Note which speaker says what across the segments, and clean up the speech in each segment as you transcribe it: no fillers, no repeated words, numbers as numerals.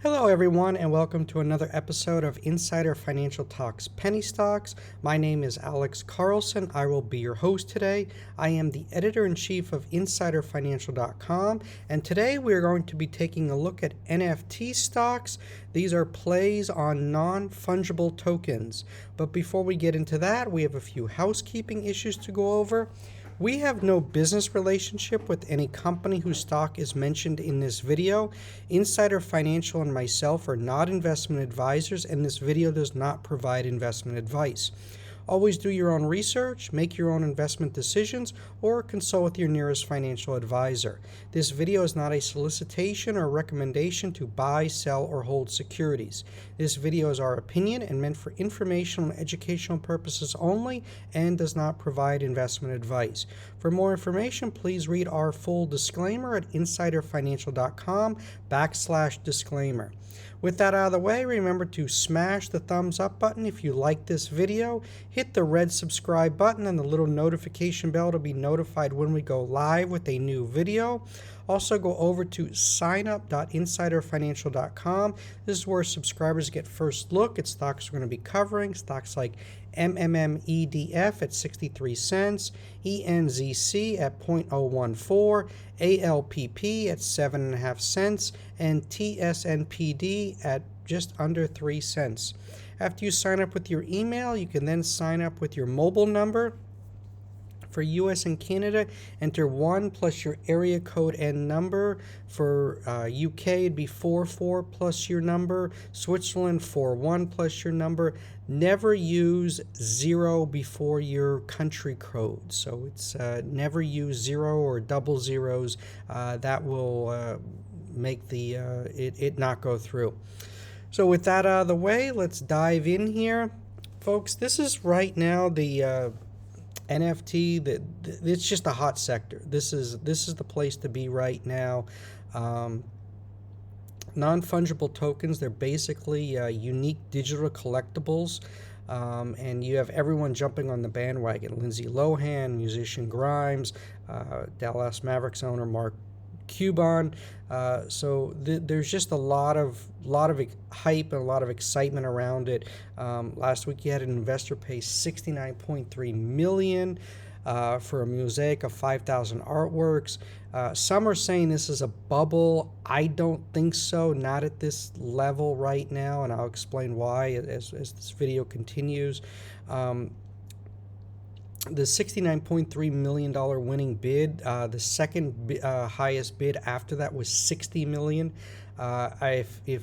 Speaker 1: Hello, everyone, and welcome to another episode of Insider Financial Talks Penny Stocks. My name is Alex Carlson. I will be your host today. I am the editor-in-chief of InsiderFinancial.com, and today we are going to be taking a look at NFT stocks. These are plays on non-fungible tokens. But before we get into that, we have a few housekeeping issues to go over. We have no business relationship with any company whose stock is mentioned in this video. Insider Financial and myself are not investment advisors, and this video does not provide investment advice. Always do your own research, make your own investment decisions, or consult with your nearest financial advisor. This video is not a solicitation or recommendation to buy, sell, or hold securities. This video is our opinion and meant for informational and educational purposes only and does not provide investment advice. For more information, please read our full disclaimer at insiderfinancial.com/disclaimer. With that out of the way, remember to smash the thumbs up button if you like this video, hit the red subscribe button and the little notification bell to be notified when we go live with a new video. Also, go over to signup.insiderfinancial.com. This is where subscribers get first look at stocks we're going to be covering, stocks like MMMEDF at 63 cents, ENZC at 0.014, ALPP at 7.5 cents, and TSNPD at just under 3 cents. After you sign up with your email, you can then sign up with your mobile number. For US and Canada, enter 1 plus your area code and number. For UK, it'd be 44 plus your number. Switzerland, 41 plus your number. Never use 0 before your country code. So it's never use 0 or double zeros. That will make it not go through. So with that out of the way, let's dive in here. Folks, this is right now the NFT, it's just a hot sector. This is the place to be right now. Non-fungible tokens, they're basically unique digital collectibles, and you have everyone jumping on the bandwagon. Lindsay Lohan, musician Grimes, Dallas Mavericks owner Mark Cuban. So there's just a lot of hype and a lot of excitement around it. Last week you had an investor pay $69.3 million for a mosaic of 5,000 artworks. Some are saying this is a bubble. I don't think so, not at this level right now, and I'll explain why as this video continues. The $69.3 million winning bid, the second highest bid after that was $60 million. If it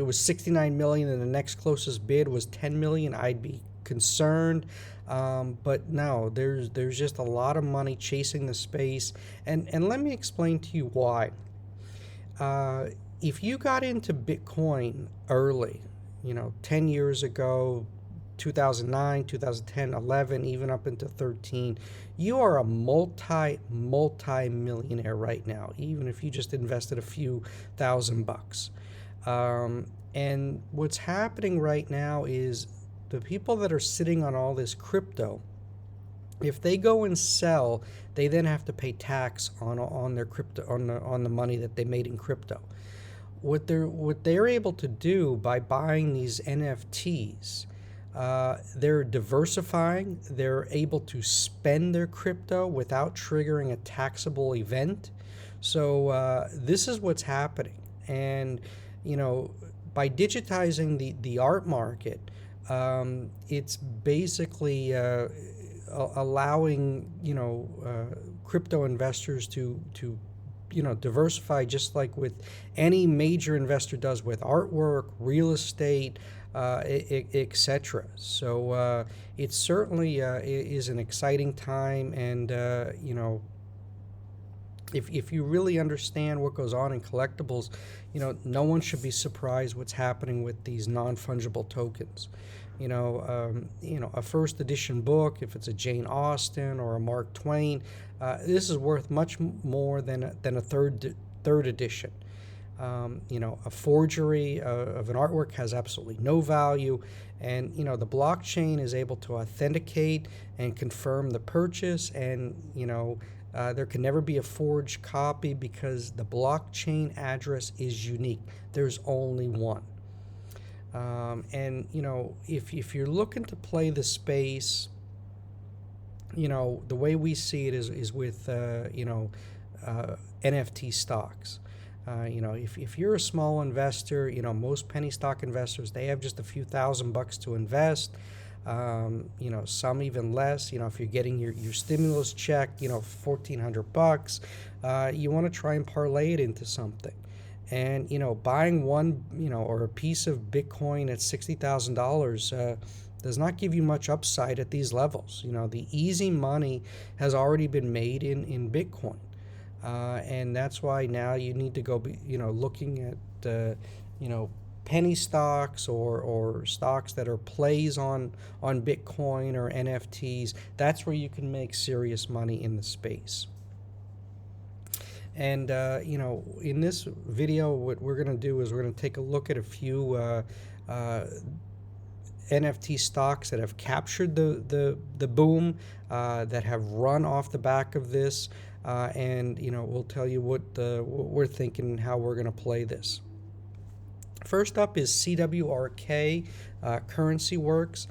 Speaker 1: was $69 million and the next closest bid was $10 million, I'd be concerned. But no, there's just a lot of money chasing the space, and let me explain to you why. If you got into Bitcoin early, 10 years ago, 2009, 2010, 11, even up into 13, you are a multi-millionaire right now, even if you just invested a few $1,000. And what's happening right now is the people that are sitting on all this crypto, if they go and sell, they then have to pay tax on their crypto, on the money that they made in crypto. What they're able to do by buying these NFTs, they're diversifying. They're able to spend their crypto without triggering a taxable event. So this is what's happening. And, by digitizing the art market, it's basically allowing, crypto investors to diversify, just like with any major investor does with artwork, real estate, etc. So it certainly is an exciting time, and if you really understand what goes on in collectibles, no one should be surprised what's happening with these non-fungible tokens. A first edition book, if it's a Jane Austen or a Mark Twain, this is worth much more than a third edition. A forgery of an artwork has absolutely no value, and the blockchain is able to authenticate and confirm the purchase, and There can never be a forged copy because the blockchain address is unique. There's only one. And if you're looking to play the space, the way we see it is with NFT stocks. If you're a small investor, most penny stock investors, they have just a few $1,000 to invest. Some even less. If you're getting your stimulus check, $1,400, you want to try and parlay it into something. And buying one, or a piece of Bitcoin at $60,000 does not give you much upside at these levels. The easy money has already been made in Bitcoin, and that's why now you need to go, looking at penny stocks or stocks that are plays on Bitcoin or NFTs. That's where you can make serious money in the space. And in this video, what we're going to do is we're going to take a look at a few NFT stocks that have captured the boom, that have run off the back of this, and we'll tell you what we're thinking and how we're going to play this. First up is CWRK, Currency Works.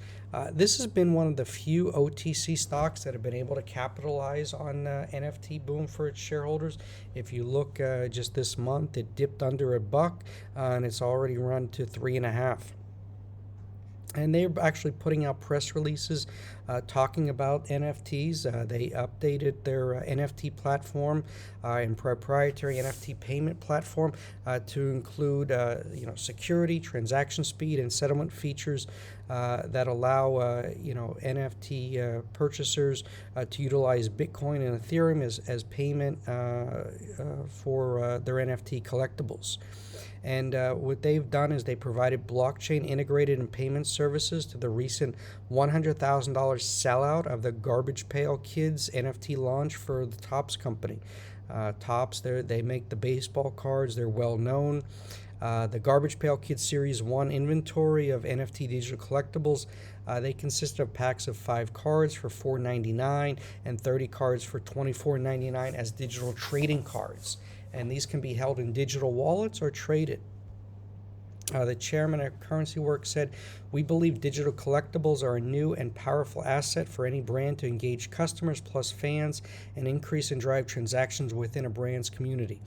Speaker 1: This has been one of the few OTC stocks that have been able to capitalize on NFT boom for its shareholders. If you look just this month, it dipped under $1, and it's already run to 3.5. And they're actually putting out press releases talking about NFTs. They updated their NFT platform and proprietary NFT payment platform to include security, transaction speed, and settlement features that allow NFT purchasers to utilize Bitcoin and Ethereum as payment for their NFT collectibles. And what they've done is they provided blockchain integrated and payment services to the recent $100,000 sellout of the Garbage Pail Kids NFT launch for the Topps company. Topps, they make the baseball cards. They're well known. The Garbage Pail Kids Series 1 inventory of NFT digital collectibles, they consist of packs of 5 cards for $4.99 and 30 cards for $24.99 as digital trading cards. And these can be held in digital wallets or traded. The chairman of Currency Works said, "We believe digital collectibles are a new and powerful asset for any brand to engage customers plus fans and increase and drive transactions within a brand's community.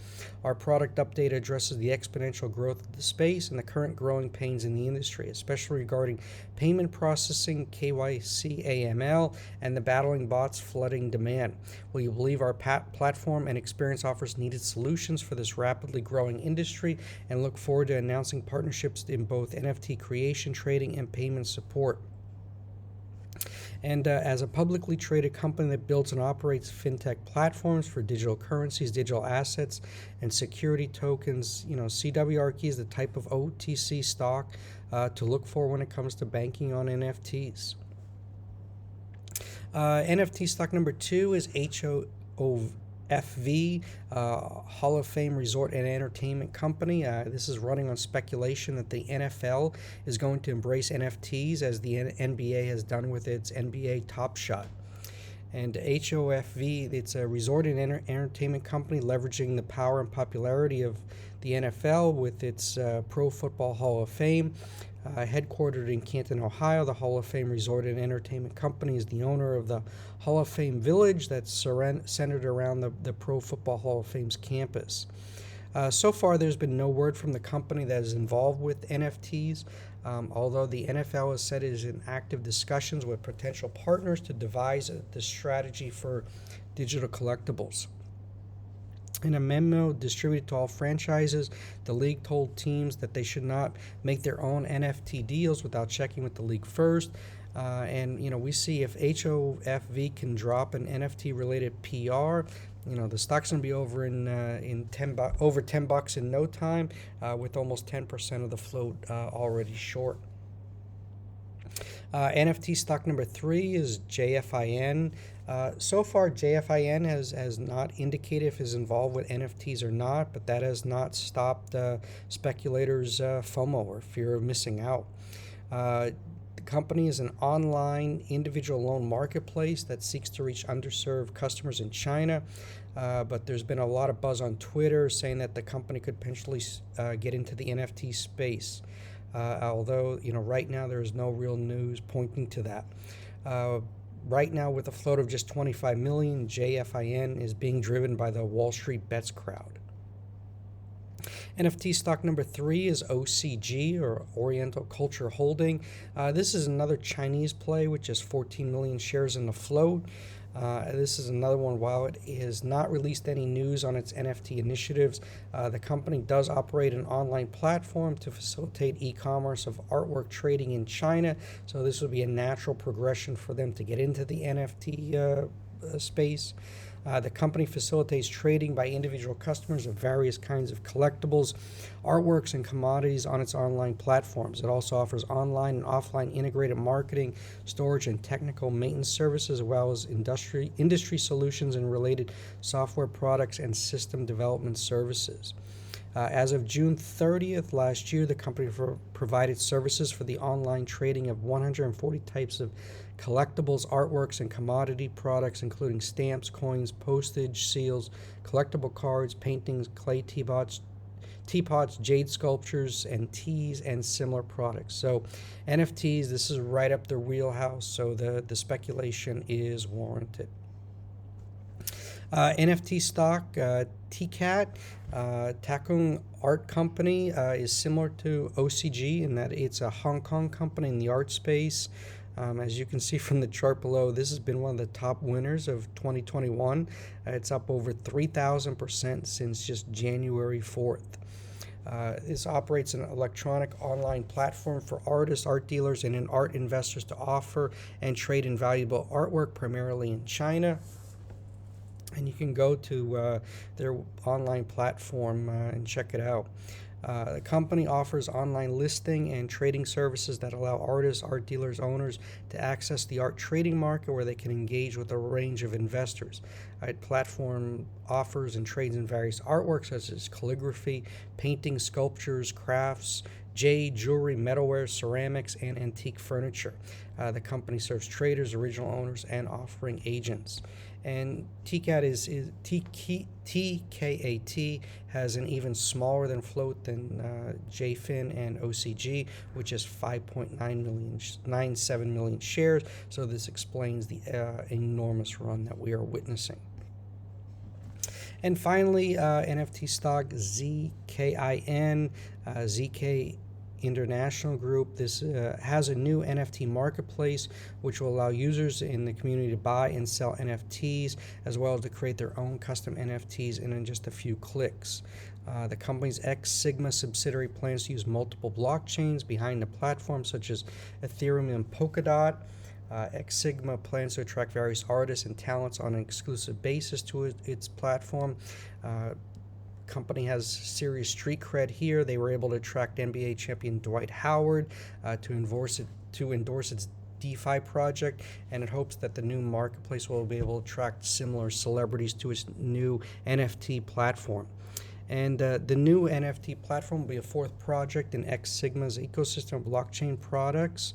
Speaker 1: Our product update addresses the exponential growth of the space and the current growing pains in the industry, especially regarding payment processing, KYC, AML, and the battling bots flooding demand. We believe our platform and experience offers needed solutions for this rapidly growing industry and look forward to announcing partnerships in both NFT creation, trading, and payment support." And as a publicly traded company that builds and operates fintech platforms for digital currencies, digital assets, and security tokens, CWRK is the type of OTC stock to look for when it comes to banking on NFTs. NFT stock number 2 is HOFV, Hall of Fame Resort and Entertainment Company. This is running on speculation that the NFL is going to embrace NFTs as the NBA has done with its NBA Top Shot. And HOFV, it's a resort and entertainment company leveraging the power and popularity of the NFL with its Pro Football Hall of Fame. Headquartered in Canton, Ohio, the Hall of Fame Resort and Entertainment Company is the owner of the Hall of Fame Village that's centered around the Pro Football Hall of Fame's campus. So far, there's been no word from the company that is involved with NFTs, although the NFL has said it is in active discussions with potential partners to devise the strategy for digital collectibles. In a memo distributed to all franchises, the league told teams that they should not make their own NFT deals without checking with the league first. And we see if HOFV can drop an NFT-related PR, the stock's gonna be over in over $10 in no time, with almost 10% of the float already short. NFT stock number 3 is JFIN. So far, JFIN has not indicated if it's involved with NFTs or not, but that has not stopped speculators' FOMO, or fear of missing out. company is an online individual loan marketplace that seeks to reach underserved customers in China. But there's been a lot of buzz on Twitter saying that the company could potentially get into the NFT space. Although, right now there is no real news pointing to that. Right now, with a float of just 25 million, JFIN is being driven by the Wall Street Bets crowd. NFT stock number 3 is OCG, or Oriental Culture Holding. This is another Chinese play with just 14 million shares in the float. This is another one. While it has not released any news on its NFT initiatives, the company does operate an online platform to facilitate e-commerce of artwork trading in China. So this would be a natural progression for them to get into the NFT space. The company facilitates trading by individual customers of various kinds of collectibles, artworks, and commodities on its online platforms. It also offers online and offline integrated marketing, storage, and technical maintenance services, as well as industry solutions and related software products and system development services. As of June 30th last year, the company provided services for the online trading of 140 types of collectibles, artworks, and commodity products, including stamps, coins, postage, seals, collectible cards, paintings, clay teapots, jade sculptures, and teas, and similar products. So NFTs, this is right up the wheelhouse, so the speculation is warranted. NFT stock, TKAT, Takung Art Company, is similar to OCG in that it's a Hong Kong company in the art space. As you can see from the chart below, this has been one of the top winners of 2021. It's up over 3,000% since just January 4th. This operates an electronic online platform for artists, art dealers, and art investors to offer and trade in valuable artwork, primarily in China. And you can go to their online platform and check it out. The company offers online listing and trading services that allow artists, art dealers, owners to access the art trading market where they can engage with a range of investors. The platform offers and trades in various artworks such as calligraphy, paintings, sculptures, crafts, jade, jewelry, metalware, ceramics, and antique furniture. The company serves traders, original owners, and offering agents. And TKAT TKAT has an even smaller than float than JFIN and OCG, which is 5.97 million shares. So this explains the enormous run that we are witnessing. And finally, NFT stock ZKIN, ZK International Group. This has a new NFT marketplace which will allow users in the community to buy and sell NFTs, as well as to create their own custom NFTs in just a few clicks. The company's X Sigma subsidiary plans to use multiple blockchains behind the platform, such as Ethereum and Polkadot. X Sigma plans to attract various artists and talents on an exclusive basis to its platform. Company has serious street cred here. They were able to attract NBA champion Dwight Howard to endorse its DeFi project, and it hopes that the new marketplace will be able to attract similar celebrities to its new NFT platform. And the new NFT platform will be a fourth project in X Sigma's ecosystem of blockchain products.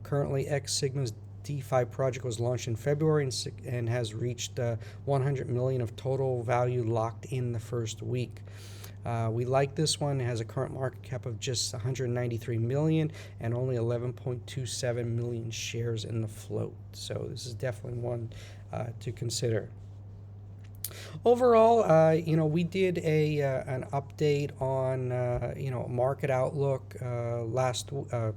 Speaker 1: Currently, X Sigma's DeFi project was launched in February and has reached 100 million of total value locked in the first week. We like this one. It has a current market cap of just 193 million and only 11.27 million shares in the float. So this is definitely one to consider. Overall, we did an update on market outlook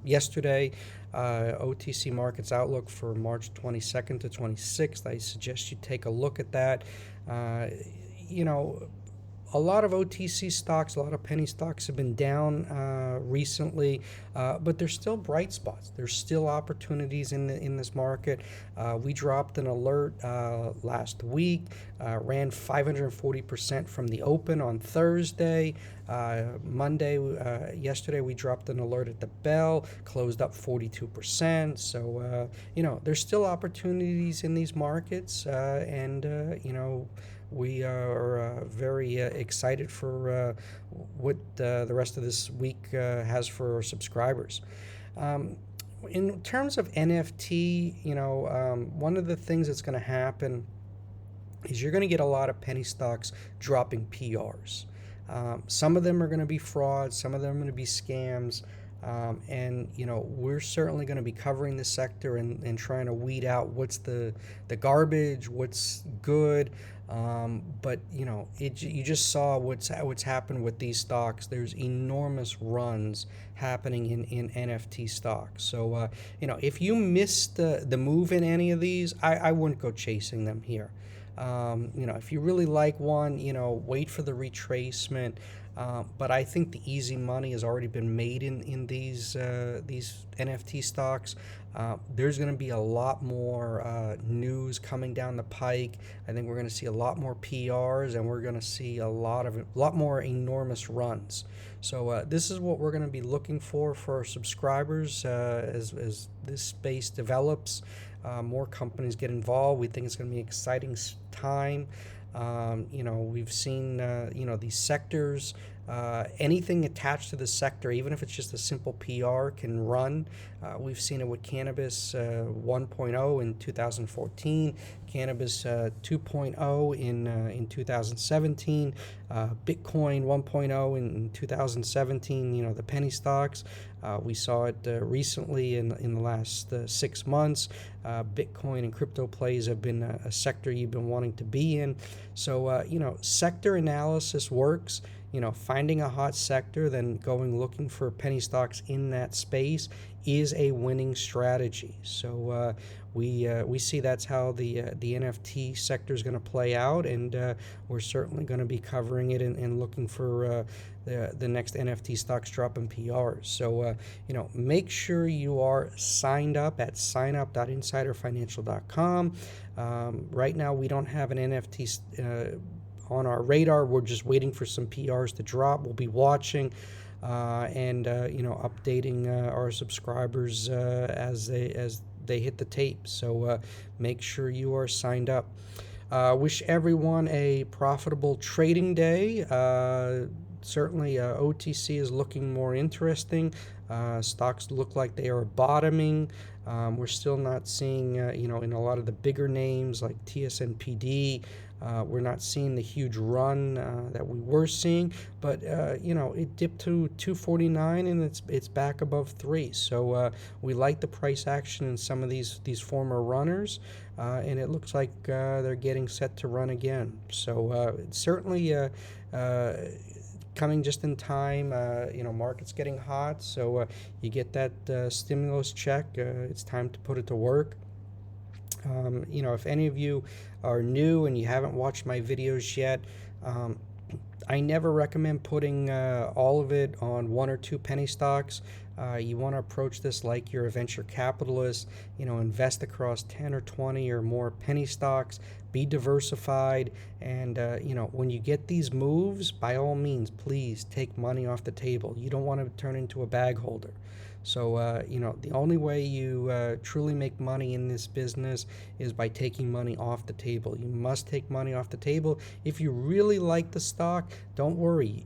Speaker 1: yesterday. OTC markets outlook for March 22nd to 26th. I suggest you take a look at that. A lot of OTC stocks, a lot of penny stocks have been down recently, but there's still bright spots. There's still opportunities in this market. We dropped an alert last week, ran 540% from the open on Thursday. Yesterday we dropped an alert at the bell, closed up 42%. So, there's still opportunities in these markets, we are very excited for what the rest of this week has for our subscribers. In terms of NFT, one of the things that's going to happen is you're going to get a lot of penny stocks dropping PRs. Some of them are going to be frauds, some of them are going to be scams. And we're certainly going to be covering the sector and trying to weed out what's the garbage, what's good. But you just saw what's happened with these stocks. There's enormous runs happening in NFT stocks. So if you missed the move in any of these, I wouldn't go chasing them here. If you really like one, wait for the retracement. But I think the easy money has already been made in these NFT stocks. There's going to be a lot more news coming down the pike. I think we're going to see a lot more PRs, and we're going to see a lot more enormous runs. So this is what we're going to be looking for our subscribers as this space develops. More companies get involved. We think it's going to be an exciting time. We've seen, these sectors, anything attached to the sector, even if it's just a simple PR, can run. We've seen it with cannabis 1.0 in 2014, cannabis 2.0 in 2017, Bitcoin 1.0 in 2017, the penny stocks. We saw it recently in the last 6 months. Bitcoin and crypto plays have been a sector you've been wanting to be in. So, sector analysis works. Finding a hot sector, then going looking for penny stocks in that space is a winning strategy. So we see that's how the NFT sector is going to play out, and we're certainly going to be covering it and looking for the next NFT stocks dropping PRs. So make sure you are signed up at signup.insiderfinancial.com. Right now we don't have an NFT on our radar. We're just waiting for some PRs to drop. We'll be watching and updating our subscribers as they hit the tape. So make sure you are signed up. Wish everyone a profitable trading day. Certainly OTC is looking more interesting. Stocks look like they are bottoming. We're still not seeing, in a lot of the bigger names like TSNPD, we're not seeing the huge run that we were seeing, but it dipped to 249 and it's back above 3. So we like the price action in some of these former runners, and it looks like they're getting set to run again. So it's certainly coming just in time. Market's getting hot, so you get that stimulus check. It's time to put it to work. If any of you are new and you haven't watched my videos yet, I never recommend putting all of it on 1 or 2 penny stocks. You want to approach this like you're a venture capitalist. Invest across 10 or 20 or more penny stocks. Be diversified, and when you get these moves, by all means, please take money off the table. You don't want to turn into a bag holder. So, the only way you truly make money in this business is by taking money off the table. You must take money off the table. If you really like the stock, don't worry.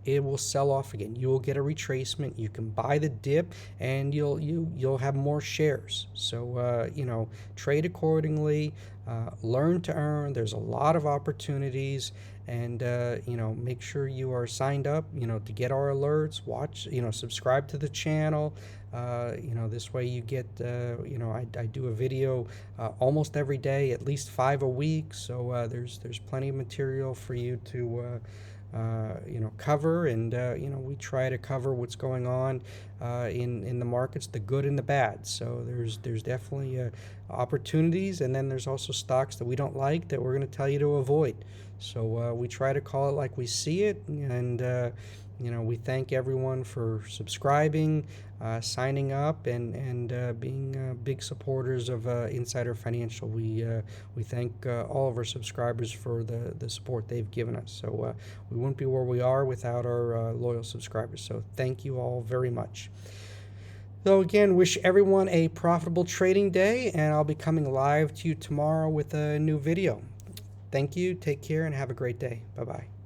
Speaker 1: It will sell off again. You will get a retracement. You can buy the dip, and you'll have more shares. So, trade accordingly. Learn to earn. There's a lot of opportunities, and make sure you are signed up to get our alerts. Watch, subscribe to the channel. This way you get I do a video almost every day, at least 5 a week. So there's plenty of material for you to cover, and we try to cover what's going on in the markets, the good and the bad. So there's definitely opportunities, and then there's also stocks that we don't like that we're going to tell you to avoid. So we try to call it like we see it, and we thank everyone for subscribing, signing up, and being big supporters of Insider Financial. We thank all of our subscribers for the support they've given us. So we wouldn't be where we are without our loyal subscribers. So thank you all very much. So again, wish everyone a profitable trading day, and I'll be coming live to you tomorrow with a new video. Thank you, take care, and have a great day. Bye-bye.